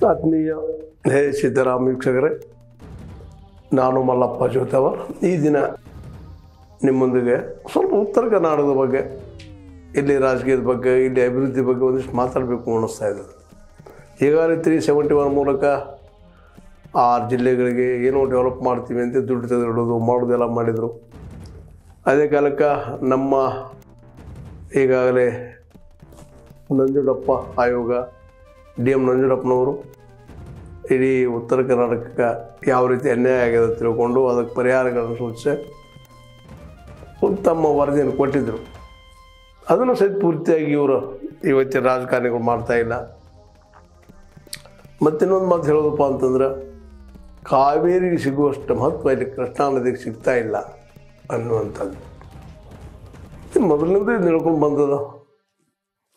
ಆತ್ಮೀಯ ಹೇ ಸಿದ್ದರಾಮ ವೀಕ್ಷಕರೇ, ನಾನು ಮಲ್ಲಪ್ಪ ಜೋತವರ್. ಈ ದಿನ ನಿಮ್ಮೊಂದಿಗೆ ಸ್ವಲ್ಪ ಉತ್ತರ ಕರ್ನಾಟಕದ ಬಗ್ಗೆ, ಇಲ್ಲಿ ರಾಜಕೀಯದ ಬಗ್ಗೆ, ಇಲ್ಲಿ ಅಭಿವೃದ್ಧಿ ಬಗ್ಗೆ ಒಂದಿಷ್ಟು ಮಾತಾಡಬೇಕು ಅನ್ನಿಸ್ತಾ ಇದೆ. ಈಗಾಗಲೇ 371 ಮೂಲಕ 6 ಜಿಲ್ಲೆಗಳಿಗೆ ಏನೋ ಡೆವಲಪ್ ಮಾಡ್ತೀವಿ ಅಂತ ದುಡ್ಡು ತೆಗೆದಿಡೋದು ಮಾಡೋದೆಲ್ಲ ಮಾಡಿದರು. ಅದೇ ಕಾಲಕ್ಕೆ ನಮ್ಮ ಈಗಾಗಲೇ ನಂಜುಂಡಪ್ಪ ಆಯೋಗ, DM ನಂಜುಂಡಪ್ಪನವರು ಇಡೀ ಉತ್ತರ ಕರ್ನಾಟಕಕ್ಕೆ ಯಾವ ರೀತಿ ಅನ್ಯಾಯ ಆಗಿದೆ ತಿಳ್ಕೊಂಡು ಅದಕ್ಕೆ ಪರಿಹಾರಗಳನ್ನು ಸೂಚಿಸಿ ತಮ್ಮ ವರದಿಯನ್ನು ಕೊಟ್ಟಿದ್ದರು. ಅದನ್ನು ಸಹಿತ ಪೂರ್ತಿಯಾಗಿ ಇವರು ಇವತ್ತಿನ ರಾಜಕಾರಣಿಗಳು ಮಾಡ್ತಾಯಿಲ್ಲ. ಮತ್ತಿನ್ನೊಂದು ಮಾತು ಹೇಳೋದಪ್ಪ ಅಂತಂದ್ರೆ, ಕಾವೇರಿಗೆ ಸಿಗುವಷ್ಟು ಮಹತ್ವ ಇಲ್ಲಿ ಕೃಷ್ಣಾ ನದಿಗೆ ಸಿಗ್ತಾ ಇಲ್ಲ ಅನ್ನುವಂಥದ್ದು. ಮೊದಲಿನಿಂದ ಇದು ನಡ್ಕೊಂಡು ಬಂದದ.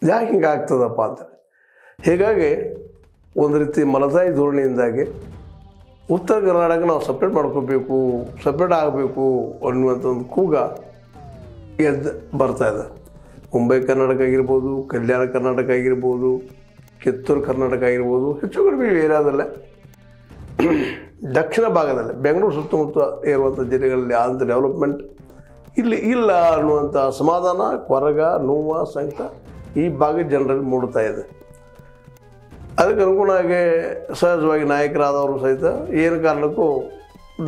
ಯಾಕೆ ಹಿಂಗೆ ಆಗ್ತದಪ್ಪ ಅಂತ. ಹೀಗಾಗಿ ಒಂದು ರೀತಿ ಮಲತಾಯಿ ಧೋರಣೆಯಿಂದಾಗಿ ಉತ್ತರ ಕರ್ನಾಟಕ ನಾವು ಸಪ್ರೇಟ್ ಮಾಡ್ಕೋಬೇಕು, ಸಪ್ರೇಟ್ ಆಗಬೇಕು ಅನ್ನುವಂಥ ಒಂದು ಕೂಗ ಎದ್ದು ಬರ್ತಾಯಿದೆ. ಮುಂಬೈ ಕರ್ನಾಟಕ ಆಗಿರ್ಬೋದು, ಕಲ್ಯಾಣ ಕರ್ನಾಟಕ ಆಗಿರ್ಬೋದು, ಕಿತ್ತೂರು ಕರ್ನಾಟಕ ಆಗಿರ್ಬೋದು, ಹೆಚ್ಚು ಕಡಿಮೆ ಏರಿಯಾದಲ್ಲೇ ದಕ್ಷಿಣ ಭಾಗದಲ್ಲಿ ಬೆಂಗಳೂರು ಸುತ್ತಮುತ್ತ ಇರುವಂಥ ಜಿಲ್ಲೆಗಳಲ್ಲಿ ಆದಂಥ ಡೆವಲಪ್ಮೆಂಟ್ ಇಲ್ಲಿ ಇಲ್ಲ ಅನ್ನುವಂಥ ಅಸಮಾಧಾನ, ಕೊರಗ, ನೋವು, ಸಂಕಟ ಈ ಭಾಗದ ಜನರಲ್ಲಿ ಮೂಡ್ತಾ ಇದೆ. ಅದಕ್ಕೆ ಅನುಗುಣವಾಗಿ ಸಹಜವಾಗಿ ನಾಯಕರಾದವರು ಸಹಿತ ಏನು ಕಾರಣಕ್ಕೂ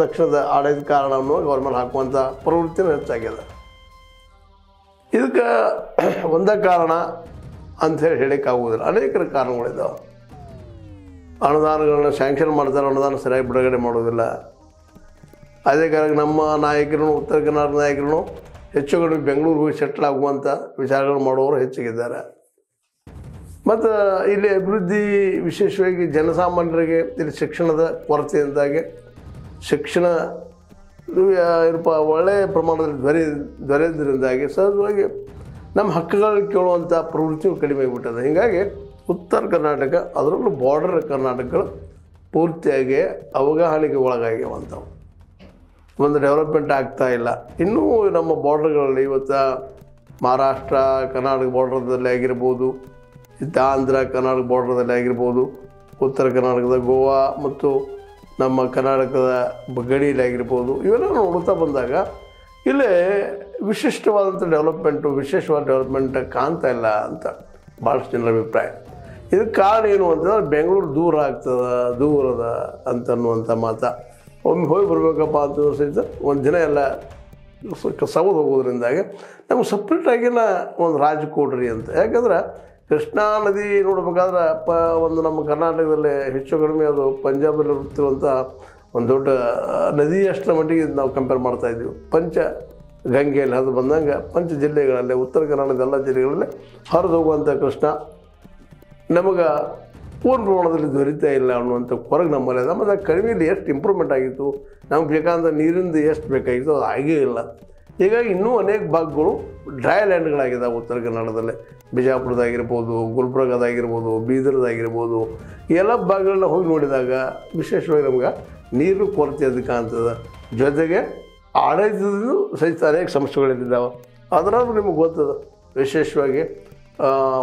ದಕ್ಷಿಣದ ಆಡಳಿತ ಕಾರಣವನ್ನು ಗೌರ್ಮೆಂಟ್ ಹಾಕುವಂಥ ಪ್ರವೃತ್ತಿನೂ ಹೆಚ್ಚಾಗಿದೆ. ಇದಕ್ಕೆ ಒಂದೇ ಕಾರಣ ಅಂಥೇಳಿ ಹೇಳೋಕ್ಕಾಗುವುದಿಲ್ಲ. ಅನೇಕ ಕಾರಣಗಳಿದ್ದಾವೆ. ಅನುದಾನಗಳನ್ನ ಸ್ಯಾಂಕ್ಷನ್ ಮಾಡ್ತಾರೆ, ಅನುದಾನ ಸರಿಯಾಗಿ ಬಿಡುಗಡೆ ಮಾಡೋದಿಲ್ಲ. ಅದೇ ಕಾರಣಕ್ಕೆ ನಮ್ಮ ನಾಯಕರು, ಉತ್ತರ ಕರ್ನಾಟಕ ನಾಯಕರು ಹೆಚ್ಚು ಕಡಿಮೆ ಬೆಂಗಳೂರು ಹೋಗಿ ಸೆಟ್ಲ್ ಆಗುವಂಥ ವಿಚಾರಗಳು ಮಾಡುವವರು ಹೆಚ್ಚಿಗಿದ್ದಾರೆ. ಮತ್ತು ಇಲ್ಲಿ ಅಭಿವೃದ್ಧಿ ವಿಶೇಷವಾಗಿ ಜನಸಾಮಾನ್ಯರಿಗೆ ಇಲ್ಲಿ ಶಿಕ್ಷಣದ ಕೊರತೆಯಿಂದಾಗಿ ಶಿಕ್ಷಣ ಒಳ್ಳೆಯ ಪ್ರಮಾಣದಲ್ಲಿ ದೊರೆಯೋದ್ರಿಂದಾಗಿ ಸಹಜವಾಗಿ ನಮ್ಮ ಹಕ್ಕುಗಳನ್ನು ಕೇಳುವಂಥ ಪ್ರವೃತ್ತಿಯು ಕಡಿಮೆ ಆಗಿಬಿಟ್ಟದೆ. ಹೀಗಾಗಿ ಉತ್ತರ ಕರ್ನಾಟಕ, ಅದರಲ್ಲೂ ಬಾರ್ಡರ್ ಕರ್ನಾಟಕಗಳು ಪೂರ್ತಿಯಾಗಿ ಅವಗಾಹನೆಗೆ ಒಳಗಾಗ್ಯವಂಥವು. ಒಂದು ಡೆವಲಪ್ಮೆಂಟ್ ಆಗ್ತಾ ಇಲ್ಲ. ಇನ್ನೂ ನಮ್ಮ ಬಾರ್ಡರ್ಗಳಲ್ಲಿ ಇವತ್ತು ಮಹಾರಾಷ್ಟ್ರ ಕರ್ನಾಟಕ ಬಾರ್ಡರ್ದಲ್ಲಿ ಆಗಿರ್ಬೋದು, ಆಂಧ್ರ ಕರ್ನಾಟಕ ಬಾರ್ಡರ್ದಲ್ಲಿ ಆಗಿರ್ಬೋದು, ಉತ್ತರ ಕರ್ನಾಟಕದ ಗೋವಾ ಮತ್ತು ನಮ್ಮ ಕರ್ನಾಟಕದ ಗಡಿಯಲ್ಲಿ ಆಗಿರ್ಬೋದು, ಇವೆಲ್ಲ ನೋಡ್ತಾ ಬಂದಾಗ ಇಲ್ಲೇ ವಿಶಿಷ್ಟವಾದಂಥ ವಿಶೇಷವಾದ ಡೆವಲಪ್ಮೆಂಟ್ ಕಾಣ್ತಾ ಇಲ್ಲ ಅಂತ ಭಾಳಷ್ಟು ಜನರ ಅಭಿಪ್ರಾಯ. ಇದಕ್ಕೆ ಕಾರಣ ಏನು ಅಂತಂದ್ರೆ, ಬೆಂಗಳೂರು ದೂರದ ಅಂತನ್ನುವಂಥ ಮಾತು. ಒಮ್ಮೆ ಹೋಗಿ ಬರಬೇಕಪ್ಪ ಅಂತಂದ್ರೆ ಸಹಿತ ಒಂದು ದಿನ ಎಲ್ಲ ಸೌದು ಹೋಗೋದ್ರಿಂದಾಗಿ ನಮ್ಗೆ ಸಪ್ರೇಟಾಗಿನ ಒಂದು ರಾಜ್ಯ ಕೊಡ್ರಿ ಅಂತ. ಯಾಕಂದ್ರೆ ಕೃಷ್ಣಾ ನದಿ ನೋಡ್ಬೇಕಾದ್ರೆ ಒಂದು ನಮ್ಮ ಕರ್ನಾಟಕದಲ್ಲಿ ಹೆಚ್ಚು ಕಡಿಮೆ ಅದು ಪಂಜಾಬಲ್ಲಿ ಇರುತ್ತಿರುವಂಥ ಒಂದು ದೊಡ್ಡ ನದಿ ಅಷ್ಟರ ಮಟ್ಟಿಗೆ ನಾವು ಕಂಪೇರ್ ಮಾಡ್ತಾಯಿದ್ದೀವಿ. ಗಂಗೆಯಲ್ಲಿ ಅದು ಬಂದಂಗೆ ಪಂಚ ಜಿಲ್ಲೆಗಳಲ್ಲಿ, ಉತ್ತರ ಕರ್ನಾಟಕದ ಎಲ್ಲ ಜಿಲ್ಲೆಗಳಲ್ಲಿ ಹರಿದು ಹೋಗುವಂಥ ಕೃಷ್ಣ ನಮಗೆ ಪೂರ್ಣ ಪ್ರಮಾಣದಲ್ಲಿ ದೊರೀತಾ ಇಲ್ಲ ಅನ್ನುವಂಥ ಕೊರಗೆ ನಮ್ಮಲ್ಲಿ ಅದ. ಮತ್ತು ಕಡಿಮೆಯಲ್ಲಿ ಎಷ್ಟು ಇಂಪ್ರೂವ್ಮೆಂಟ್ ಆಗಿತ್ತು, ನಮ್ಗೆ ಬೇಕಾದಂಥ ನೀರಿಂದ ಎಷ್ಟು ಬೇಕಾಗಿತ್ತು ಅದು ಆಗೇ ಇಲ್ಲ. ಹೀಗಾಗಿ ಇನ್ನೂ ಅನೇಕ ಭಾಗಗಳು ಡ್ರೈ ಲ್ಯಾಂಡ್ಗಳಾಗಿದ್ದಾವೆ ಉತ್ತರ ಕನ್ನಡದಲ್ಲಿ. ಬಿಜಾಪುರದಾಗಿರ್ಬೋದು, ಗುಲ್ಬರ್ಗದಾಗಿರ್ಬೋದು, ಬೀದರ್ದಾಗಿರ್ಬೋದು, ಎಲ್ಲ ಭಾಗಗಳನ್ನ ಹೋಗಿ ನೋಡಿದಾಗ ವಿಶೇಷವಾಗಿ ನಮ್ಗೆ ನೀರು ಕೊರತೆ ಅದಕ್ಕೆ ಕಾಣ್ತದೆ. ಜೊತೆಗೆ ಆಡಳಿತದ ಸಹಿತ ಅನೇಕ ಸಮಸ್ಯೆಗಳಿದ್ದಾವೆ. ಅದರಾದ್ರೂ ನಿಮಗೆ ಗೊತ್ತದ, ವಿಶೇಷವಾಗಿ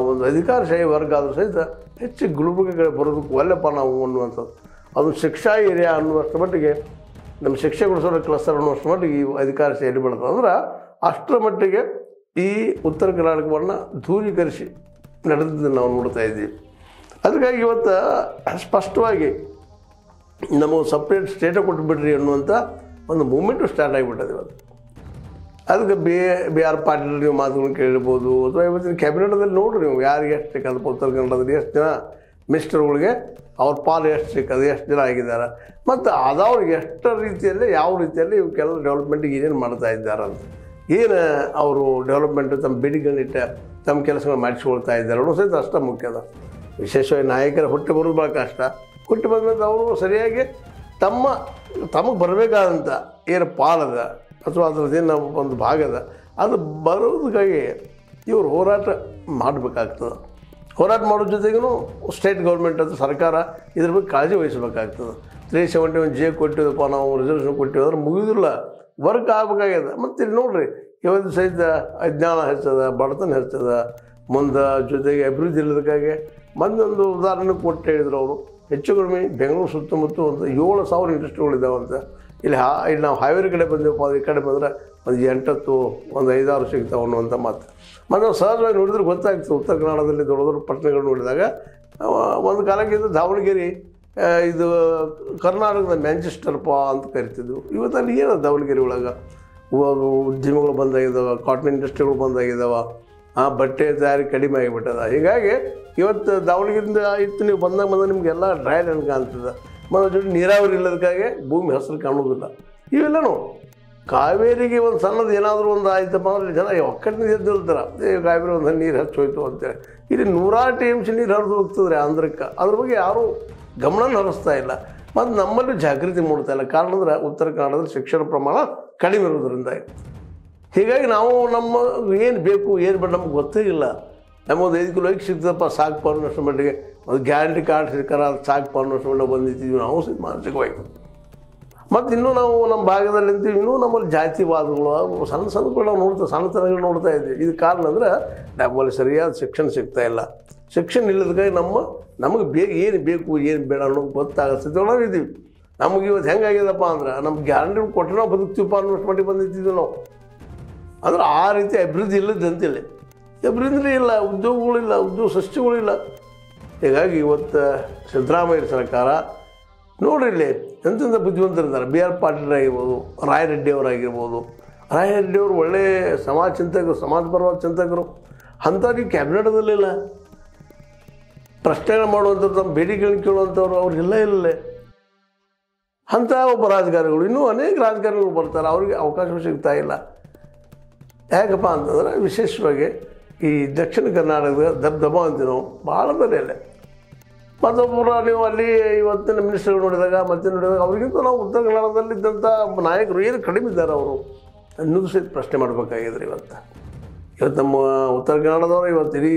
ಒಂದು ಅಧಿಕಾರಶಾಹಿ ವರ್ಗ ಆದರೂ ಸಹಿತ ಹೆಚ್ಚು ಗುಲ್ಬರ್ಗ ಬರೋದಕ್ಕೆ ಒಳ್ಳೆಪ್ಪ ನಾವು ಅನ್ನುವಂಥದ್ದು. ಅದು ಶಿಕ್ಷಾ ಏರಿಯಾ ಅನ್ನುವಷ್ಟರ ಮಟ್ಟಿಗೆ ನಮ್ಮ ಶಿಕ್ಷೆ ಕೊಡಿಸೋರ ಕ್ಲಸ್ಟರ್ ಅನ್ನುವಷ್ಟರ ಮಟ್ಟಿಗೆ ಈ ಅಧಿಕಾರಶಾಹಿ ಬೆಳೆದ ಅಂದ್ರೆ ಅಷ್ಟರ ಮಟ್ಟಿಗೆ ಈ ಉತ್ತರ ಕರ್ನಾಟಕವನ್ನು ದೂರೀಕರಿಸಿ ನಡೆದಿದ್ದನ್ನು ನಾವು ನೋಡ್ತಾ ಇದ್ದೀವಿ. ಅದಕ್ಕಾಗಿ ಇವತ್ತು ಸ್ಪಷ್ಟವಾಗಿ ನಮಗೆ ಸಪ್ರೇಟ್ ಸ್ಟೇಟೇ ಕೊಟ್ಟುಬಿಡ್ರಿ ಅನ್ನುವಂಥ ಒಂದು ಮೂಮೆಂಟು ಸ್ಟಾರ್ಟ್ ಆಗಿಬಿಟ್ಟದೆ ಇವತ್ತು. ಅದಕ್ಕೆ BR ಪಾಟೀಲ್ ನೀವು ಮಾತುಗಳನ್ನು ಕೇಳಿರ್ಬೋದು, ಅಥವಾ ಇವತ್ತಿನ ಕ್ಯಾಬಿನೆಟ್ದಲ್ಲಿ ನೋಡ್ರಿ ನೀವು ಯಾರಿಗೆ ಎಷ್ಟು ಸಿಕ್ಕದಪ್ಪ ಉತ್ತರ ಕನ್ನಡದಲ್ಲಿ ಎಷ್ಟು ಜನ ಮಿನಿಸ್ಟರ್ಗಳಿಗೆ ಅವ್ರ ಪಾಲು ಎಷ್ಟು ಸಿಕ್ಕದು, ಎಷ್ಟು ಜನ ಆಗಿದ್ದಾರೆ, ಮತ್ತು ಆದವ್ರಿಗೆ ಎಷ್ಟು ರೀತಿಯಲ್ಲಿ ಯಾವ ರೀತಿಯಲ್ಲಿ ಇವಕ್ಕೆಲ್ಲ ಡೆವಲಪ್ಮೆಂಟಿಗೆ ಏನೇನು ಮಾಡ್ತಾ ಇದ್ದಾರೆ ಅಂತ, ಏನು ಅವರು ಡೆವಲಪ್ಮೆಂಟು ತಮ್ಮ ಬೇಡಿಕೆಗಳಿಟ್ಟು ತಮ್ಮ ಕೆಲಸಗಳು ಮಾಡಿಸ್ಕೊಳ್ತಾ ಇದ್ದಾರೆ ಅನ್ನೋ ಸಹಿತ ಅಷ್ಟೇ ಮುಖ್ಯ ಅದ. ವಿಶೇಷವಾಗಿ ನಾಯಕರ ಹುಟ್ಟಿ ಬರೋದು ಭಾಳ ಕಷ್ಟ. ಹುಟ್ಟಿ ಬಂದ್ಮೇಲೆ ಅವರು ಸರಿಯಾಗಿ ತಮಗೆ ಬರಬೇಕಾದಂಥ ಏನು ಪಾಲದ ಅಥವಾ ಅದರದ್ದೇನು ಒಂದು ಭಾಗದ ಅದು ಬರೋದಕ್ಕಾಗಿ ಇವರು ಹೋರಾಟ ಮಾಡಬೇಕಾಗ್ತದೆ. ಹೋರಾಟ ಮಾಡೋ ಜೊತೆಗೂ ಸ್ಟೇಟ್ ಗೌರ್ಮೆಂಟ್ ಅಥವಾ ಸರ್ಕಾರ ಇದ್ರ ಬಗ್ಗೆ ಕಾಳಜಿ ವಹಿಸಬೇಕಾಗ್ತದೆ. 371J ಕೊಟ್ಟಿದ್ದಪ್ಪ ನಾವು, ರಿಸರ್ವೇಷನ್ ಕೊಟ್ಟಿವಿ ಅಂದ್ರೆ ಮುಗಿದಿಲ್ಲ, ವರ್ಕ್ ಆಗಬೇಕಾಗ್ಯದ. ಮತ್ತು ಇಲ್ಲಿ ನೋಡಿರಿ, ಇವತ್ತು ಸಹಿತ ಅಜ್ಞಾನ ಹೆಚ್ಚದ, ಬಡತನ ಹೆಚ್ಚದ, ಮುಂದೆ ಜೊತೆಗೆ ಅಭಿವೃದ್ಧಿ ಇಲ್ಲದಕ್ಕಾಗಿ ಮೊದಲೊಂದು ಉದಾಹರಣೆ ಕೊಟ್ಟು ಹೇಳಿದ್ರು ಅವರು, ಹೆಚ್ಚು ಕಡಿಮೆ ಬೆಂಗಳೂರು ಸುತ್ತಮುತ್ತ ಒಂದು 7,000 ಇಂಡಸ್ಟ್ರಿಗಳಿದ್ದಾವಂತೆ. ಇಲ್ಲಿ ನಾವು ಹಾವೇರಿ ಕಡೆ ಬಂದೆವಪ್ಪ, ಈ ಕಡೆ ಬಂದರೆ ಒಂದು 8 ಒಂದು 5-6 ಸಿಗ್ತಾವೆ ಅನ್ನುವಂಥ ಮಾತು. ಮತ್ತು ನಾವು ಸಹಜವಾಗಿ ನೋಡಿದ್ರೆ ಗೊತ್ತಾಗ್ತದೆ. ಉತ್ತರ ಕನ್ನಡದಲ್ಲಿ ದೊಡ್ಡ ದೊಡ್ಡ ಪಟ್ಟಣಗಳು ನೋಡಿದಾಗ ಒಂದು ಕಾಲಕ್ಕೆ ಇದು ದಾವಣಗೆರೆ ಇದು ಕರ್ನಾಟಕದ ಮ್ಯಾಂಚೆಸ್ಟರ್ಪ ಅಂತ ಕರಿತಿದ್ವು. ಇವತ್ತಲ್ಲಿ ಏನೋ ದಾವಣಗೆರೆ ಒಳಗೆ ಉದ್ಯಮಗಳು ಬಂದಾಗಿದ್ದಾವೆ, ಕಾಟನ್ ಇಂಡಸ್ಟ್ರಿಗಳು ಬಂದಾಗಿದ್ದಾವೆ, ಬಟ್ಟೆ ತಯಾರಿ ಕಡಿಮೆ ಆಗಿಬಿಟ್ಟದ. ಹೀಗಾಗಿ ಇವತ್ತು ದಾವಣಗೆರೆಯಿಂದ ಇತ್ತು ನೀವು ಬಂದಾಗ ನಿಮಗೆಲ್ಲ ಡ್ರೈ ಲ್ಯಾಂಡ್ ಕಾಣ್ತದೆ. ಮತ್ತು ಜೊತೆ ನೀರಾವರಿ ಇಲ್ಲದಕ್ಕಾಗಿ ಭೂಮಿ ಹಸಿರು ಕಾಣೋದಿಲ್ಲ. ಇವೆಲ್ಲನೂ ಕಾವೇರಿಗೆ ಒಂದು ಸಣ್ಣದು ಏನಾದರೂ ಒಂದು ಆಯ್ತಪ್ಪ ಅಂದರೆ ಜನ ಒಕ್ಕಟ್ಟಿನ ಎದ್ದು ಹೇಳ್ತಾರೆ, ಕಾವೇರಿ ಒಂದು ನೀರು ಹಚ್ಚೋಯ್ತು ಅಂತೇಳಿ. ಇಲ್ಲಿ 100 TMC ನೀರು ಹರಿದು ಹೋಗ್ತದ್ರಿ ಆಂಧ್ರಕ್ಕೆ. ಅದ್ರ ಬಗ್ಗೆ ಯಾರೂ ಗಮನ ಹರಿಸ್ತಾ ಇಲ್ಲ. ಮತ್ತು ನಮ್ಮಲ್ಲಿ ಜಾಗೃತಿ ಮೂಡ್ತಾ ಇಲ್ಲ. ಕಾರಣ ಅಂದ್ರೆ ಉತ್ತರ ಕನ್ನಡದಲ್ಲಿ ಶಿಕ್ಷಣ ಪ್ರಮಾಣ ಕಡಿಮೆ ಇರೋದ್ರಿಂದ. ಹೀಗಾಗಿ ನಾವು ನಮ್ಮ ಏನು ಬೇಕು ಏನು ಬೇಡ ನಮ್ಗೆ ಗೊತ್ತೇ ಇಲ್ಲ. ನಮ್ಮೊಂದು 5 ಕಿಲೋ ಸಿಗ್ತದಪ್ಪ ಸಾಕು ಅನ್ನೋಷ್ಟು ಮಟ್ಟಿಗೆ ಒಂದು ಗ್ಯಾರಂಟಿ ಕಾರ್ಡ್ ಸಿಕ್ಕಾರ ಅದು ಸಾಕು ಅನ್ನೋಷ್ಟು ಮಟ್ಟಿಗೆ ಬಂದಿದ್ದೀವಿ ನಾವು ಮಾನಸಿಕವಾಗಿ. ಮತ್ತು ಇನ್ನೂ ನಾವು ನಮ್ಮ ಭಾಗದಲ್ಲಿ ಅಂತೀವಿ, ಇನ್ನೂ ನಮ್ಮಲ್ಲಿ ಜಾತಿವಾದಗಳು ಸಣ್ಣಗಳು ನಾವು ನೋಡ್ತಾ ಸಣ್ಣತನಗಳು ನೋಡ್ತಾ ಇದ್ದೀವಿ. ಇದು ಕಾರಣ ಅಂದರೆ ನಮ್ಮಲ್ಲಿ ಸರಿಯಾದ ಶಿಕ್ಷಣ ಸಿಗ್ತಾಯಿಲ್ಲ. ಶಿಕ್ಷಣ ಇಲ್ಲದಕ್ಕಾಗಿ ನಮಗೆ ಏನು ಬೇಕು ಏನು ಬೇಡ ಅನ್ನೋದು ಗೊತ್ತಾಗುತ್ತೆ ಇದ್ದೀವಿ. ನಮಗೆ ಇವತ್ತು ಹೆಂಗಾಗ್ಯದಪ್ಪ ಅಂದ್ರೆ ನಮ್ಗೆ ಗ್ಯಾರಂಟಿ ಕೊಟ್ಟರೆ ನಾವು ಬದುಕ್ತೀವಪ್ಪ ಅನ್ನೋಷ್ಟು ಮಟ್ಟಿಗೆ ಬಂದಿದ್ದೀವಿ ನಾವು. ಅಂದ್ರೆ ಆ ರೀತಿ ಅಭಿವೃದ್ಧಿ ಇಲ್ಲದಂತಿಲ್ಲ, ಅಭಿವೃದ್ಧಿ ಇಲ್ಲ, ಉದ್ಯೋಗಗಳಿಲ್ಲ, ಉದ್ಯೋಗ ಸೃಷ್ಟಿಗಳಿಲ್ಲ. ಹೀಗಾಗಿ ಇವತ್ತು ಸಿದ್ದರಾಮಯ್ಯ ಸರ್ಕಾರ ನೋಡ್ರಿ ಇಲ್ಲಿ ಎಂತೆಂಥ ಬುದ್ಧಿವಂತರಿದ್ದಾರೆ. BR ಪಾಟೀಲ್ ಆಗಿರ್ಬೋದು, ರಾಯರೆಡ್ಡಿ ಅವರಾಗಿರ್ಬೋದು. ರಾಯರೆಡ್ಡಿ ಅವರು ಒಳ್ಳೆಯ ಸಮಾಜ ಚಿಂತಕರು, ಸಮಾಜಪರವಾದ ಚಿಂತಕರು. ಅಂಥವ್ರಿಗೆ ಕ್ಯಾಬಿನೆಟ್ದಲ್ಲಿಲ್ಲ. ಪ್ರಶ್ನೆಗಳು ಮಾಡುವಂಥವ್ರು, ತಮ್ಮ ಬೇಡಿಕೆಗಳನ್ನ ಕೇಳುವಂಥವ್ರು ಅವ್ರಿಗೆಲ್ಲ ಇಲ್ಲ. ಅಂಥ ಒಬ್ಬ ರಾಜಕಾರಣಿಗಳು ಇನ್ನೂ ಅನೇಕ ರಾಜಕಾರಣಿಗಳು ಬರ್ತಾರೆ, ಅವ್ರಿಗೆ ಅವಕಾಶ ಸಿಗ್ತಾ ಇಲ್ಲ. ಯಾಕಪ್ಪ ಅಂತಂದ್ರೆ ವಿಶೇಷವಾಗಿ ಈ ದಕ್ಷಿಣ ಕರ್ನಾಟಕದ ದಬ ಅಂತೀವಿ ನಾವು, ಭಾಳ ಬೆಲೆ ಇಲ್ಲ. ಮತ್ತೊಬ್ಬರು ನೀವು ಅಲ್ಲಿ ಇವತ್ತಿನ ಮಿನಿಸ್ಟರ್ಗಳು ನೋಡಿದಾಗ ಮತ್ತೆ ನೋಡಿದಾಗ ಅವ್ರಿಗಿಂತ ನಾವು ಉತ್ತರ ಕನ್ನಡದಲ್ಲಿ ಇದ್ದಂಥ ನಾಯಕರು ಏನು ಕಡಿಮೆ ಇದ್ದಾರೆ ಅವರು ಅನ್ನೋದು ಸಹಿತ ಪ್ರಶ್ನೆ ಮಾಡಬೇಕಾಗಿದ್ರಿ. ಇವತ್ತು ನಮ್ಮ ಉತ್ತರ ಕನ್ನಡದವರು ಇವತ್ತು ಇಡೀ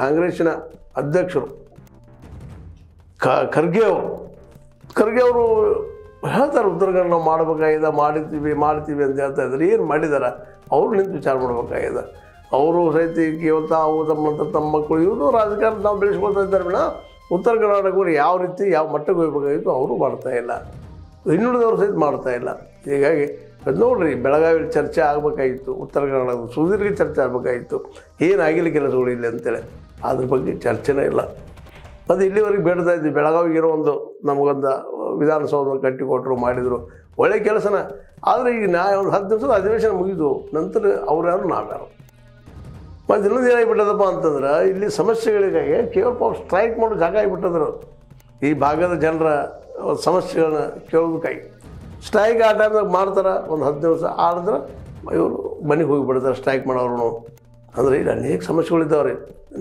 ಕಾಂಗ್ರೆಸ್ಸಿನ ಅಧ್ಯಕ್ಷರು ಖರ್ಗೆ ಅವರು ಹೇಳ್ತಾರೆ, ಉತ್ತರ ಕನ್ನಡ ನಾವು ಮಾಡಬೇಕಾಗಿದೆ, ಮಾಡ್ತೀವಿ ಅಂತ ಹೇಳ್ತಾ ಇದ್ದಾರೆ. ಏನು ಮಾಡಿದ್ದಾರೆ ಅವರು ನಿಂತು ವಿಚಾರ ಮಾಡಬೇಕಾಗಿದೆ. ಅವರು ಸಹಿತ ಇವತ್ತು ತಮ್ಮ ಮಕ್ಕಳು ಇವರು ರಾಜಕಾರಣ ನಾವು ಬೆಳೆಸ್ಕೊಳ್ತಾ ಇದ್ದಾರೆ ಬಿಡ. ಉತ್ತರ ಕರ್ನಾಟಕವರು ಯಾವ ರೀತಿ ಯಾವ ಮಟ್ಟಕ್ಕೆ ಹೋಗ್ಬೇಕಾಗಿತ್ತು ಅವರು ಮಾಡ್ತಾಯಿಲ್ಲ, ಇನ್ನುಳಿದವರು ಸಹಿತ ಮಾಡ್ತಾಯಿಲ್ಲ. ಹೀಗಾಗಿ ಅದು ನೋಡ್ರಿ, ಬೆಳಗಾವಿಯಲ್ಲಿ ಚರ್ಚೆ ಆಗಬೇಕಾಗಿತ್ತು, ಉತ್ತರ ಕನ್ನಡದ ಸುದೀರ್ಘ ಚರ್ಚೆ ಆಗಬೇಕಾಗಿತ್ತು, ಏನಾಗಿಲ್ಲ ಕೆಲಸಗಳು ಇಲ್ಲಿ ಅಂತೇಳಿ. ಅದ್ರ ಬಗ್ಗೆ ಚರ್ಚೆನೇ ಇಲ್ಲ. ಅದು ಇಲ್ಲಿವರೆಗೆ ಬೇಡ್ತಾ ಇದ್ವಿ. ಬೆಳಗಾವಿಗಿರೋ ನಮಗೊಂದು ವಿಧಾನಸೌಧ ಕಟ್ಟಿಕೊಟ್ಟರು, ಮಾಡಿದರು, ಒಳ್ಳೆ ಕೆಲಸನ. ಆದರೆ ಈಗ ಒಂದು 10 ದಿವಸದ ಅಧಿವೇಶನ ಮುಗಿದು ನಂತರ ಅವ್ರ್ಯಾರು ನಾವ್ಯಾರು. ಮತ್ತು ಇನ್ನೊಂದು ಏನಾಗಿಬಿಟ್ಟದಪ್ಪ ಅಂತಂದ್ರೆ ಇಲ್ಲಿ ಸಮಸ್ಯೆಗಳಿಗಾಗಿ ಕೇವಲ ಸ್ಟ್ರೈಕ್ ಮಾಡೋ ಜಾಗ ಆಗಿಬಿಟ್ಟದ್ರು. ಈ ಭಾಗದ ಜನರ ಸಮಸ್ಯೆಗಳನ್ನ ಕೇಳೋದಕ್ಕಾಗಿ ಸ್ಟ್ರೈಕ್ ಆ ಟೈಮ್ದಾಗ ಮಾಡ್ತಾರೆ. ಒಂದು 10 ದಿವಸ ಆಡಿದ್ರೆ ಇವರು ಮನೆಗೆ ಹೋಗಿಬಿಡ್ತಾರೆ ಸ್ಟ್ರೈಕ್ ಮಾಡೋರು. ಅಂದರೆ ಇಲ್ಲಿ ಅನೇಕ ಸಮಸ್ಯೆಗಳಿದ್ದಾವ್ರಿ.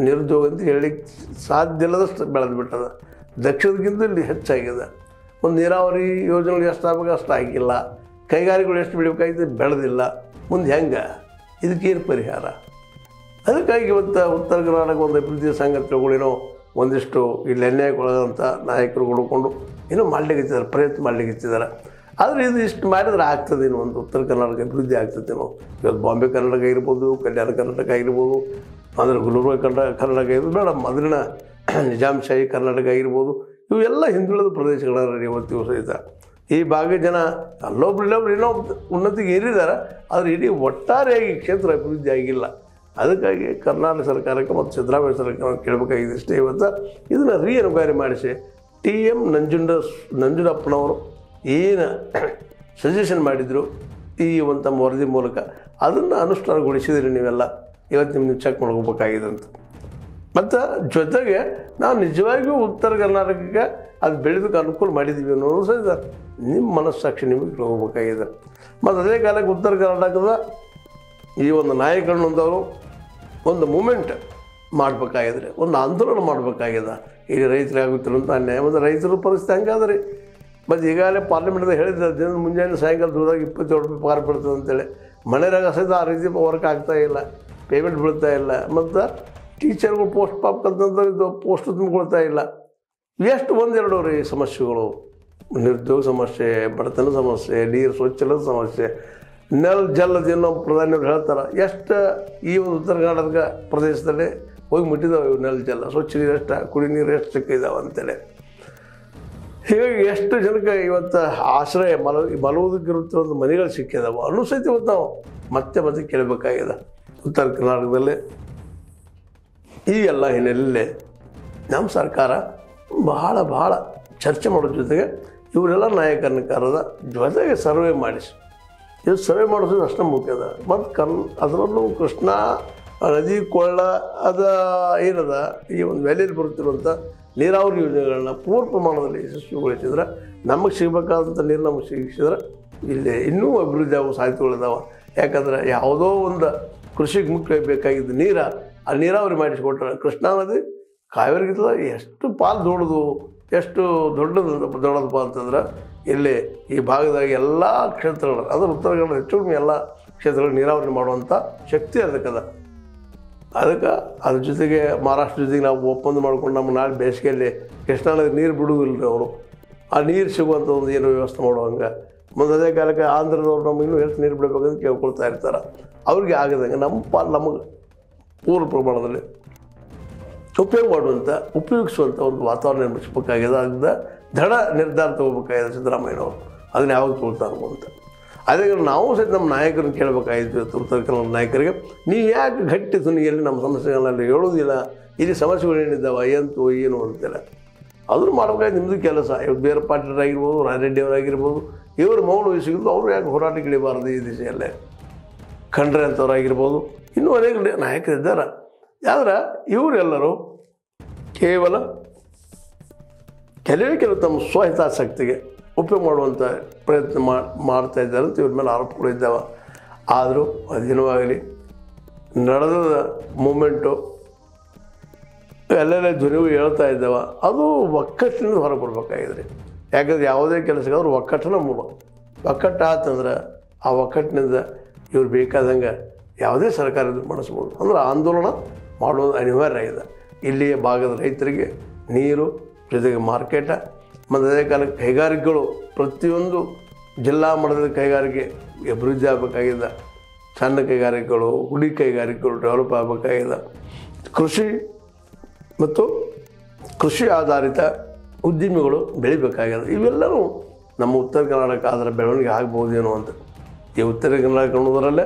ನಿರುದ್ಯೋಗ ಅಂತ ಹೇಳಲಿಕ್ಕೆ ಸಾಧ್ಯ ಇಲ್ಲದಷ್ಟು ಬೆಳೆದು ಬಿಟ್ಟದ. ದಕ್ಷಿಣಕ್ಕಿಂತ ಇಲ್ಲಿ ಹೆಚ್ಚಾಗಿದೆ. ಒಂದು ನೀರಾವರಿ ಯೋಜನೆಗಳು ಎಷ್ಟು ಆಗಬೇಕು ಅಷ್ಟು ಆಗಿಲ್ಲ. ಕೈಗಾರಿಕೆಗಳು ಎಷ್ಟು ಬೆಳಿಬೇಕಾಗಿತ್ತು ಬೆಳೆದಿಲ್ಲ. ಮುಂದೆ ಹೆಂಗೆ, ಇದಕ್ಕೇನು ಪರಿಹಾರ? ಅದಕ್ಕಾಗಿ ಇವತ್ತು ಉತ್ತರ ಕರ್ನಾಟಕ ಒಂದು ಅಭಿವೃದ್ಧಿ ಸಂಘಟನೆಗಳೇನೋ ಒಂದಿಷ್ಟು ಇಲ್ಲಿ ಅನ್ಯಾಯಕ್ಕೊಳಗಂಥ ನಾಯಕರು ಹುಡ್ಕೊಂಡು ಏನೋ ಮಾಡಲಿಕ್ಕಿದ್ದಾರೆ, ಪ್ರಯತ್ನ ಮಾಡಲಿಕ್ಕಿದ್ದಾರೆ. ಆದರೆ ಇದು ಇಷ್ಟು ಮಾಡಿದ್ರೆ ಆಗ್ತದೇನೋ, ಒಂದು ಉತ್ತರ ಕರ್ನಾಟಕ ಅಭಿವೃದ್ಧಿ ಆಗ್ತದೇನೋ. ಇವತ್ತು ಬಾಂಬೆ ಕರ್ನಾಟಕ ಇರ್ಬೋದು, ಕಲ್ಯಾಣ ಕರ್ನಾಟಕ ಆಗಿರ್ಬೋದು, ಅಂದರೆ ಗುಲ್ಬರ್ಗ ಕರ್ನಾಟಕ ಇರ್ಬೋದು, ಬೇಡ ಮೊದಲಿನ ನಿಜಾಂಶಾಹಿ ಕರ್ನಾಟಕ ಆಗಿರ್ಬೋದು, ಇವೆಲ್ಲ ಹಿಂದುಳಿದ ಪ್ರದೇಶಗಳನ್ನ ಇವತ್ತಿಗೂ ಸಹಿತ ಈ ಭಾಗದ ಜನ ಅಲ್ಲೊಬ್ರು ಏನೋ ಉನ್ನತಿಗೆ ಏರಿದ್ದಾರೆ. ಆದರೆ ಇಡೀ ಒಟ್ಟಾರೆಯಾಗಿ ಕ್ಷೇತ್ರ ಅಭಿವೃದ್ಧಿ ಆಗಿಲ್ಲ. ಅದಕ್ಕಾಗಿ ಕರ್ನಾಟಕ ಸರ್ಕಾರಕ್ಕೆ ಮತ್ತು ಸಿದ್ದರಾಮಯ್ಯ ಸರ್ಕಾರ ಕೇಳಬೇಕಾಗಿದೆ ಇಷ್ಟೇ. ಇವತ್ತು ಇದನ್ನು ಎನ್ಕ್ವೈರಿ ಮಾಡಿಸಿ TM ನಂಜುಂಡಪ್ಪನವರು ಏನು ಸಜೆಷನ್ ಮಾಡಿದರು ಈ ಒಂದು ತಮ್ಮ ವರದಿ ಮೂಲಕ ಅದನ್ನು ಅನುಷ್ಠಾನಗೊಳಿಸಿದ್ರಿ ನೀವೆಲ್ಲ. ಇವತ್ತು ನೀವು ಚೆಕ್ ಮಾಡ್ಕೋಬೇಕಾಗಿದೆ ಅಂತ. ಮತ್ತು ಜೊತೆಗೆ ನಾವು ನಿಜವಾಗಿಯೂ ಉತ್ತರ ಕರ್ನಾಟಕಕ್ಕೆ ಅದು ಬೆಳೆದಕ್ಕೆ ಅನುಕೂಲ ಮಾಡಿದ್ದೀವಿ ಅನ್ನೋದು ಸಹಿತ ನಿಮ್ಮ ಮನಸ್ಸಾಕ್ಷಿ ನಿಮಗೆ ಹೋಗ್ಬೇಕಾಗಿದೆ. ಮತ್ತು ಅದೇ ಕಾಲಕ್ಕೆ ಉತ್ತರ ಕರ್ನಾಟಕದ ಈ ಒಂದು ನಾಯಕರನ್ನೊಂದವರು ಒಂದು ಮೂಮೆಂಟ್ ಮಾಡಬೇಕಾಗಿದ್ರೆ, ಒಂದು ಆಂದೋಲನ ಮಾಡಬೇಕಾಗಿದೆ. ಈಗ ರೈತರಾಗುತ್ತಿರುವಂಥ ಅನ್ಯಾಯ ಮತ್ತು ರೈತರ ಪರಿಸ್ಥಿತಿ ಹಂಗಾದ್ರೆ. ಮತ್ತು ಈಗಾಗಲೇ ಪಾರ್ಲಿಮೆಂಟ್ದಾಗ ಹೇಳಿದ್ದಾರೆ, ದಿನದ ಮುಂಜಾನೆ ಸಾಯಂಕಾಲ ದೂರದಾಗ 27 ರೂಪಾಯಿ ಪಾರ್ ಬೀಳ್ತದೆ ಅಂತೇಳಿ. ಮನೆಯಾಗ ಸಹಿತ ಆ ರೀತಿ ವರ್ಕ್ ಆಗ್ತಾಯಿಲ್ಲ, ಪೇಮೆಂಟ್ ಬೀಳ್ತಾ ಇಲ್ಲ. ಮತ್ತು ಟೀಚರ್ಗಳು ಪೋಸ್ಟ್ ಪಾಪ್ಕಂತಂದ್ರೆ ಇದು ಪೋಸ್ಟ್ ತುಂಬಿಕೊಳ್ತಾ ಇಲ್ಲ. ಎಷ್ಟು ಒಂದೆರಡು ರೀ ಸಮಸ್ಯೆಗಳು. ನಿರುದ್ಯೋಗ ಸಮಸ್ಯೆ, ಬಡತನ ಸಮಸ್ಯೆ, ನೀರು ಸ್ವಚ್ಛಲದ ಸಮಸ್ಯೆ, ಜಲ್ ಏನೋ ಪ್ರಧಾನಿಯವರು ಹೇಳ್ತಾರೆ. ಎಷ್ಟು ಈ ಒಂದು ಉತ್ತರ ಕರ್ನಾಟಕ ಪ್ರದೇಶದಲ್ಲಿ ಹೋಗಿ ಮುಟ್ಟಿದಾವೆ ಇವು ನೆಲ ಜಲ, ಸ್ವಚ್ಛ ನೀರು ಎಷ್ಟು, ಕುಡಿ ನೀರು ಎಷ್ಟು ಸಿಕ್ಕಿದಾವೆ ಅಂತೇಳಿ. ಹೀಗಾಗಿ ಎಷ್ಟು ಜನಕ್ಕೆ ಇವತ್ತು ಆಶ್ರಯ ಮಲಗೋದಕ್ಕಿರುತ್ತ ಒಂದು ಮನೆಗಳು ಸಿಕ್ಕಿದಾವೆ ಅನ್ನೋ ಸಹಿತ ಇವತ್ತು ನಾವು ಮತ್ತೆ ಮತ್ತೆ ಕೇಳಬೇಕಾಗಿದೆ. ಉತ್ತರ ಕರ್ನಾಟಕದಲ್ಲಿ ಈ ಎಲ್ಲ ಹಿನ್ನೆಲೆಯಲ್ಲಿ ನಮ್ಮ ಸರ್ಕಾರ ಬಹಳ ಚರ್ಚೆ ಮಾಡೋ ಜೊತೆಗೆ ಇವರೆಲ್ಲ ನಾಯಕರನ್ನ ಕರೆದ ಜೊತೆಗೆ ಸರ್ವೆ ಮಾಡಿಸಿ, ಇದು ಸರ್ವೆ ಮಾಡಿಸೋದು ಅಷ್ಟೇ ಮುಖ್ಯ ಅದ. ಮತ್ತು ಅದರಲ್ಲೂ ಕೃಷ್ಣಾ ನದಿ ಕೊಳ್ಳ ಅದ ಏನದ ಈ ಒಂದು ವ್ಯಾಲಿಯಲ್ಲಿ ಬರುತ್ತಿರುವಂಥ ನೀರಾವರಿ ಯೋಜನೆಗಳನ್ನ ಪೂರ್ಣ ಪ್ರಮಾಣದಲ್ಲಿ ಯಶಸ್ವಿಗೊಳಿಸಿದ್ರೆ ನಮಗೆ ಸಿಗಬೇಕಾದಂಥ ನೀರು ನಮಗೆ ಸಿಗಿಸಿದ್ರೆ ಇಲ್ಲಿ ಇನ್ನೂ ಅಭಿವೃದ್ಧಿ ಆಗೋ ಸಾಧ್ಯತೆಗಳಿದಾವೆ. ಯಾಕಂದ್ರೆ ಯಾವುದೋ ಒಂದು ಕೃಷಿಗೆ ಮುಖ್ಯ ಬೇಕಾಗಿದ್ದು ನೀರು ಆ ನೀರಾವರಿ ಮಾಡಿಸಿಕೊಟ್ರೆ ಕೃಷ್ಣಾ ನದಿ ಕಾವೇರಿಗಿಂತ ಎಷ್ಟು ಪಾಲು ದೊಡ್ಡದು, ಎಷ್ಟು ದೊಡ್ಡದಪ್ಪ ಅಂತಂದ್ರೆ ಇಲ್ಲಿ ಈ ಭಾಗದಾಗ ಎಲ್ಲ ಕ್ಷೇತ್ರಗಳು ಅಂದ್ರೆ ಉತ್ತರ ಕನ್ನಡ ಹೆಚ್ಚು ಕಡಿಮೆ ಎಲ್ಲ ಕ್ಷೇತ್ರಗಳು ನೀರಾವರಿ ಮಾಡುವಂಥ ಶಕ್ತಿ ಅದಕ್ಕದ. ಅದ್ರ ಜೊತೆಗೆ ಮಹಾರಾಷ್ಟ್ರ ಜೊತೆಗೆ ನಾವು ಒಪ್ಪಂದ ಮಾಡ್ಕೊಂಡು ನಮ್ಮ ನಾಳೆ ಬೇಸಿಗೆಯಲ್ಲಿ ಕೃಷ್ಣಾ ನದಿ ನೀರು ಬಿಡುವುದಿಲ್ಲ ಅವರು, ಆ ನೀರು ಸಿಗುವಂಥ ಒಂದು ಏನೋ ವ್ಯವಸ್ಥೆ ಮಾಡುವಂಗೆ. ಮುಂದೆ ಅದೇ ಕಾಲಕ್ಕೆ ಆಂಧ್ರದವ್ರು ನಮಗೆ ಇನ್ನೂ ಎಷ್ಟು ನೀರು ಬಿಡಬೇಕಂತ ಕೇಳ್ಕೊಳ್ತಾ ಇರ್ತಾರೆ. ಅವ್ರಿಗೆ ಆಗದಂಗೆ ನಮಗೆ ಪೂರ್ಣ ಪ್ರಮಾಣದಲ್ಲಿ ಉಪಯೋಗಿಸುವಂಥ ಒಂದು ವಾತಾವರಣ ನಿರ್ಮಿಸಬೇಕಾಗಿದೆ. ಅದರಿಂದ ದೃಢ ನಿರ್ಧಾರ ತೊಗೋಬೇಕಾಗಿದೆ ಸಿದ್ದರಾಮಯ್ಯನವರು, ಅದನ್ನ ಯಾವಾಗ ತೊಗೊಳ್ತಾರೋ ಅಂತ. ಅದೇ ನಾವು ಸಹಿತ ನಮ್ಮ ನಾಯಕರನ್ನು ಕೇಳಬೇಕಾಗಿತ್ತು, ಉತ್ತರ ಕನ್ನಡ ನಾಯಕರಿಗೆ, ನೀವು ಯಾಕೆ ಗಟ್ಟಿ ಧ್ವನಿಯಲ್ಲಿ ನಮ್ಮ ಸಮಸ್ಯೆಗಳನ್ನೆಲ್ಲ ಹೇಳೋದಿಲ್ಲ, ಇಲ್ಲಿ ಸಮಸ್ಯೆಗಳು ಏನಿದ್ದಾವೆ ಎಂತು ಏನು ಅಂತೆಲ್ಲ ಅದನ್ನು ಮಾಡಬೇಕಾಗಿ ನಿಮ್ಮದು ಕೆಲಸ. ಇವತ್ತು ಬೇರೆ ಪಾಟೀಲರಾಗಿರ್ಬೋದು, ರಾಜರೆಡ್ಡಿ ಅವರಾಗಿರ್ಬೋದು, ಇವರು ಮೌನ ವಹಿಸಿದ್ದು ಅವರು ಯಾಕೆ ಹೋರಾಟಕ್ಕೆ ಇಳಿಬಾರದು ಈ ದಿಶೆಯಲ್ಲೇ. ಖಂಡ್ರೆ ಅಂಥವ್ರಾಗಿರ್ಬೋದು, ಇನ್ನೂ ಅನೇಕ ನಾಯಕರಿದ್ದಾರೆ. ಆದ್ರೆ ಇವರೆಲ್ಲರೂ ಕೇವಲ ಕೆಲವು ತಮ್ಮ ಸ್ವಹಿತಾಸಕ್ತಿಗೆ ಉಪಯೋಗ ಮಾಡುವಂಥ ಪ್ರಯತ್ನ ಮಾಡ್ತಾ ಇದ್ದಾರೆ ಅಂತ ಇವ್ರ ಮೇಲೆ ಆರೋಪಗಳು ಇದ್ದಾವೆ. ಆದರೂ ಅದೇನವಾಗಲಿ ನಡೆದ ಮೂಮೆಂಟು ಎಲ್ಲೆಲ್ಲ ಧ್ವನಿಗೂ ಹೇಳ್ತಾ ಇದ್ದಾವೆ, ಅದು ಒಕ್ಕಟ್ಟಿನಿಂದ ಹೊರಗೆ ಬರ್ಬೇಕಾಗಿದೆ. ಯಾಕಂದ್ರೆ ಯಾವುದೇ ಕೆಲಸಕ್ಕಾದ್ರೂ ಒಕ್ಕಟ್ಟನ ಮೂಲ. ಒಕ್ಕಟ್ಟು ಆತಂದ್ರೆ ಆ ಒಕ್ಕಟ್ಟಿನಿಂದ ಇವ್ರು ಬೇಕಾದಂಗೆ ಯಾವುದೇ ಸರ್ಕಾರ ಮಾಡಿಸ್ಬೋದು. ಅಂದ್ರೆ ಆಂದೋಲನ ಮಾಡೋದು ಅನಿವಾರ್ಯ ಆಗಿದೆ. ಇಲ್ಲಿಯ ಭಾಗದ ರೈತರಿಗೆ ನೀರು ಜೊತೆಗೆ ಮಾರ್ಕೆಟ ಮತ್ತು ಅದೇ ಕಾಲಕ್ಕೆ ಕೈಗಾರಿಕೆಗಳು ಪ್ರತಿಯೊಂದು ಜಿಲ್ಲಾ ಮಟ್ಟದ ಕೈಗಾರಿಕೆ ಅಭಿವೃದ್ಧಿ ಆಗಬೇಕಾಗಿದೆ. ಸಣ್ಣ ಕೈಗಾರಿಕೆಗಳು, ಗುಡಿ ಕೈಗಾರಿಕೆಗಳು ಡೆವಲಪ್ ಆಗಬೇಕಾಗಿದೆ. ಕೃಷಿ ಮತ್ತು ಕೃಷಿ ಆಧಾರಿತ ಉದ್ಯಮಿಗಳು ಬೆಳಿಬೇಕಾಗಿದೆ. ಇವೆಲ್ಲವೂ ನಮ್ಮ ಉತ್ತರ ಕರ್ನಾಟಕ ಅದರ ಬೆಳವಣಿಗೆ ಆಗ್ಬೋದೇನೋ ಅಂತ. ಈ ಉತ್ತರ ಕರ್ನಾಟಕ ಅನ್ನೋದರಲ್ಲೇ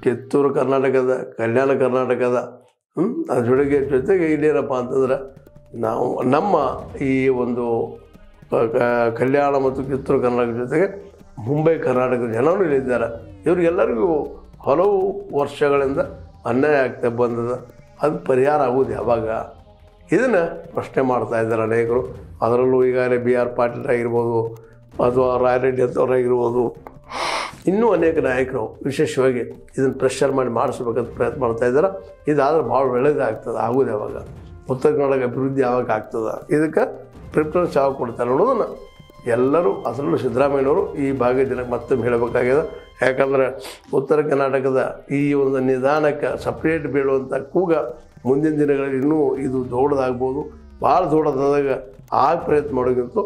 ಕಿತ್ತೂರು ಕರ್ನಾಟಕದ, ಕಲ್ಯಾಣ ಕರ್ನಾಟಕದ ಅದ್ರ ಜೊತೆಗೆ ಇಲ್ಲೇನಪ್ಪ ಅಂತಂದ್ರೆ ನಾವು ನಮ್ಮ ಈ ಒಂದು ಕಲ್ಯಾಣ ಮತ್ತು ಕಿತ್ತೂರು ಕರ್ನಾಟಕ ಜೊತೆಗೆ ಮುಂಬೈ ಕರ್ನಾಟಕದ ಜನರು ಇಲ್ಲಿದ್ದಾರೆ. ಇವರಿಗೆಲ್ಲರಿಗೂ ಹಲವು ವರ್ಷಗಳಿಂದ ಅನ್ಯಾಯ ಆಗ್ತಾ ಬಂದದ. ಅದು ಪರಿಹಾರ ಆಗೋದು ಯಾವಾಗ, ಇದನ್ನು ಪ್ರಶ್ನೆ ಮಾಡ್ತಾ ಇದ್ದಾರೆ ಅನೇಕರು. ಅದರಲ್ಲೂ ಈಗಾಗಲೇ BR ಪಾಟೀಲರಾಗಿರ್ಬೋದು ಅಥವಾ ರಾಯರೆಡ್ಡಿ ಅಂತವರಾಗಿರ್ಬೋದು, ಇನ್ನೂ ಅನೇಕ ನಾಯಕರು ವಿಶೇಷವಾಗಿ ಇದನ್ನು ಪ್ರೆಷರ್ ಮಾಡಿ ಮಾಡಿಸ್ಬೇಕಂತ ಪ್ರಯತ್ನ ಮಾಡ್ತಾ ಇದ್ದಾರೆ. ಇದಾದ್ರೆ ಭಾಳ ಒಳ್ಳೆಯದಾಗ್ತದೆ. ಆಗೋದು ಯಾವಾಗ, ಉತ್ತರ ಕನ್ನಡ ಅಭಿವೃದ್ಧಿ ಯಾವಾಗ ಆಗ್ತದೆ, ಇದಕ್ಕೆ ಪ್ರಿಫರೆನ್ಸ್ ಯಾವಾಗ ಕೊಡ್ತಾರೆ ಅನ್ನೋದನ್ನು ಎಲ್ಲರೂ, ಅದರಲ್ಲೂ ಸಿದ್ದರಾಮಯ್ಯನವರು ಈ ಭಾಗದ ಜನಕ್ಕೆ ಮತ್ತೊಮ್ಮೆ ಹೇಳಬೇಕಾಗಿದೆ. ಯಾಕಂದರೆ ಉತ್ತರ ಕರ್ನಾಟಕದ ಈ ಒಂದು ನಿಧಾನಕ್ಕೆ ಸಪ್ರೇಟ್ ಬೀಳುವಂಥ ಕೂಗ ಮುಂದಿನ ದಿನಗಳಲ್ಲಿ ಇನ್ನೂ ಇದು ದೊಡ್ಡದಾಗ್ಬೋದು. ಭಾಳ ದೊಡ್ಡದಾದಾಗ ಆಗ ಪ್ರಯತ್ನ ಮಾಡೋಕ್ಕಿಂತ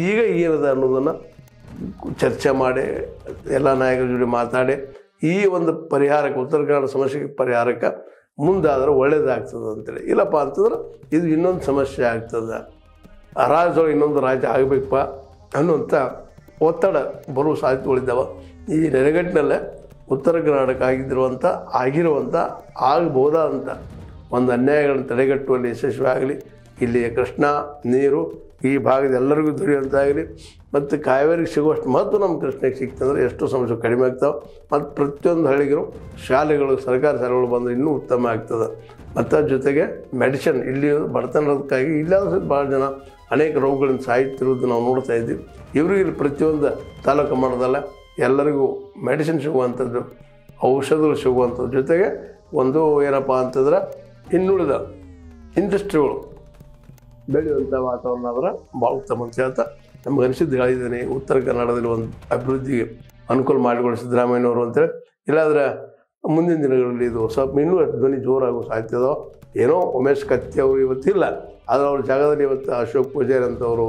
ಈಗ ಏನದ ಅನ್ನೋದನ್ನು ಚರ್ಚೆ ಮಾಡಿ ಎಲ್ಲ ನಾಯಕರ ಜೊತೆ ಮಾತಾಡಿ ಈ ಒಂದು ಪರಿಹಾರಕ್ಕೆ, ಉತ್ತರ ಕನ್ನಡ ಸಮಸ್ಯೆಗೆ ಪರಿಹಾರಕ್ಕೆ ಮುಂದಾದ್ರೆ ಒಳ್ಳೇದಾಗ್ತದೆ ಅಂತೇಳಿ. ಇಲ್ಲಪ್ಪ ಅಂತಂದ್ರೆ ಇದು ಇನ್ನೊಂದು ಸಮಸ್ಯೆ ಆಗ್ತದೆ, ರಾಜ್ಯದೊಳಗೆ ಇನ್ನೊಂದು ರಾಜ್ಯ ಆಗಬೇಕಪ್ಪ ಅನ್ನುವಂಥ ಒತ್ತಡ ಬರುವ ಸಾಧ್ಯತೆಗಳಿದ್ದಾವೆ. ಈ ನೆಲೆಗಟ್ಟಿನಲ್ಲೇ ಉತ್ತರ ಕರ್ನಾಟಕ ಆಗಿರುವಂಥ ಆಗಬಹುದಾದಂಥ ಒಂದು ಅನ್ಯಾಯಗಳನ್ನು ತಡೆಗಟ್ಟುವಲ್ಲಿ ಯಶಸ್ವಿ ಆಗಲಿ. ಇಲ್ಲಿಯ ಕೃಷ್ಣಾ ನೀರು ಈ ಭಾಗದ ಎಲ್ಲರಿಗೂ ದೊರೆಯುವಂತಾಗಲಿ. ಮತ್ತು ಕಾವೇರಿಗೆ ಸಿಗುವಷ್ಟು ಮಹತ್ವ ನಮ್ಮ ಕೃಷ್ಣಕ್ಕೆ ಸಿಗ್ತಂದ್ರೆ ಎಷ್ಟೋ ಸಮಸ್ಯೆ ಕಡಿಮೆ ಆಗ್ತಾವೆ. ಮತ್ತು ಪ್ರತಿಯೊಂದು ಹಳ್ಳಿಗೂ ಶಾಲೆಗಳು, ಸರ್ಕಾರಿ ಶಾಲೆಗಳು ಬಂದರೆ ಇನ್ನೂ ಉತ್ತಮ ಆಗ್ತದೆ. ಮತ್ತು ಜೊತೆಗೆ ಮೆಡಿಸಿನ್, ಇಲ್ಲಿ ಬಡತನಕ್ಕಾಗಿ ಇಲ್ಲಾದ್ರೂ ಭಾಳ ಜನ ಅನೇಕ ರೋಗಗಳಿಂದ ಸಾಯುತ್ತಿರುವುದು ನಾವು ನೋಡ್ತಾ ಇದ್ದೀವಿ. ಇವ್ರಿಗೆ ಇಲ್ಲಿ ಪ್ರತಿಯೊಂದು ತಾಲೂಕು ಮಾಡೋದಲ್ಲ, ಎಲ್ಲರಿಗೂ ಮೆಡಿಸಿನ್ ಸಿಗುವಂಥದ್ದು, ಔಷಧಗಳು ಸಿಗುವಂಥದ್ದು, ಜೊತೆಗೆ ಒಂದು ಏನಪ್ಪ ಅಂತಂದ್ರೆ ಇನ್ನುಳಿದ ಇಂಡಸ್ಟ್ರಿಗಳು ಬೆಳೆಯುವಂಥ ವಾತಾವರಣ ಆದ್ರೆ ಭಾಳ ಉತ್ತಮ ಅಂತ ಹೇಳ್ತಾ ನಮ್ಗೆ ಅನಿಸಿದ್ದು ಹೇಳಿದ್ದೀನಿ. ಉತ್ತರ ಕನ್ನಡದಲ್ಲಿ ಒಂದು ಅಭಿವೃದ್ಧಿಗೆ ಅನುಕೂಲ ಮಾಡಿಕೊಳ್ಳಿ ಸಿದ್ದರಾಮಯ್ಯನವರು ಅಂತೇಳಿ. ಇಲ್ಲಾಂದರೆ ಮುಂದಿನ ದಿನಗಳಲ್ಲಿ ಇದು ಸ್ವಲ್ಪ ಇನ್ನೂ ಧ್ವನಿ ಜೋರಾಗೋ ಸಾಧ್ಯತೆ ಇದಾವೆ. ಏನೋ ಉಮೇಶ್ ಕತ್ತಿ ಅವರು ಇವತ್ತಿಲ್ಲ, ಆದರೆ ಅವ್ರ ಜಾಗದಲ್ಲಿ ಇವತ್ತು ಅಶೋಕ್ ಪೂಜಾರಿ ಅಂತವರು,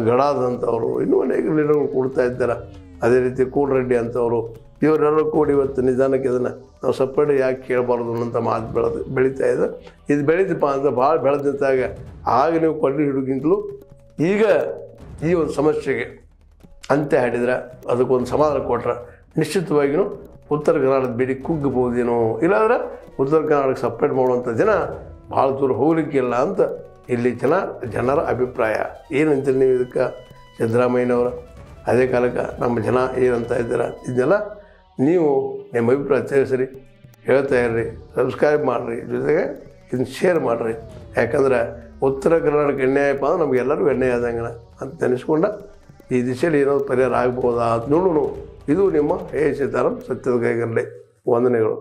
ಗಡಾದ್ ಅಂತವರು, ಇನ್ನೂ ಅನೇಕ ಲೀಡರ್ಗಳು ಕೊಡ್ತಾ ಇದ್ದಾರೆ. ಅದೇ ರೀತಿ ಕೂಡ್ರೆಡ್ಡಿ ಅಂತವರು, ಇವರೆಲ್ಲರೂ ಕೂಡಿ ಇವತ್ತು ನಿಧಾನಕ್ಕೆ ಇದನ್ನು ನಾವು ಸಪ್ರೇಟ್ ಯಾಕೆ ಕೇಳಬಾರ್ದು ಅನ್ನೋಂಥ ಮಾತು ಬೆಳೀತಾ ಇದೆ. ಇದು ಬೆಳೀತಪ್ಪ ಅಂತ ಭಾಳ ಬೆಳೆದಿದ್ದಾಗ ಆಗ ನೀವು ಕೊಳ್ಳಿ ಹಿಡಿಗಿಂತಲೂ ಈಗ ಈ ಒಂದು ಸಮಸ್ಯೆಗೆ ಅಂತ್ಯ ಹಾಡಿದ್ರೆ ಅದಕ್ಕೊಂದು ಸಮಾಧಾನ ಕೊಟ್ರೆ ನಿಶ್ಚಿತವಾಗಿಯೂ ಉತ್ತರ ಕರ್ನಾಟಕದ ಬೇಡಿ ಕುಗ್ಗಬಹುದೇನೋ, ಇಲ್ಲಾಂದ್ರೆ ಉತ್ತರ ಕರ್ನಾಟಕ ಸಪ್ರೇಟ್ ಮಾಡುವಂಥ ಜನ ಭಾಳ ದೂರ ಹೋಗ್ಲಿಕ್ಕಿಲ್ಲ ಅಂತ ಇಲ್ಲಿ ಜನರ ಅಭಿಪ್ರಾಯ. ಏನಂತೀರಿ ನೀವು ಇದಕ್ಕೆ ಸಿದ್ದರಾಮಯ್ಯನವರ? ಅದೇ ಕಾಲಕ್ಕೆ ನಮ್ಮ ಜನ ಏನಂತ ಇದ್ದೀರ ಇದನ್ನೆಲ್ಲ ನೀವು ನಿಮ್ಮ ಅಭಿಪ್ರಾಯ ತಿಳಿಸ್ರಿ, ಹೇಳ್ತಾ ಇರ್ರಿ, ಸಬ್ಸ್ಕ್ರೈಬ್ ಮಾಡಿರಿ, ಜೊತೆಗೆ ಇದನ್ನು ಶೇರ್ ಮಾಡಿರಿ. ಯಾಕಂದ್ರೆ ಉತ್ತರ ಕರ್ನಾಟಕ ಅನ್ಯಾಯಪ್ಪ ಅಂದ್ರೆ ನಮಗೆಲ್ಲರಿಗೂ ಅನ್ಯಾಯ ಆದಂಗೆ ಅಂತ ನೆನೆಸ್ಕೊಂಡ ಈ ದಿಶೆಯಲ್ಲಿ ಏನಾದ್ರು ಪರಿಹಾರ ಆಗ್ಬೋದಾ ಅಂತ ನೋಡೋಣ. ಇದು ನಿಮ್ಮ ಸಿದ್ದಾರಾಮ್ ಸತ್ಯದ ಕೈಗರಲೆ. ವಂದನೆಗಳು.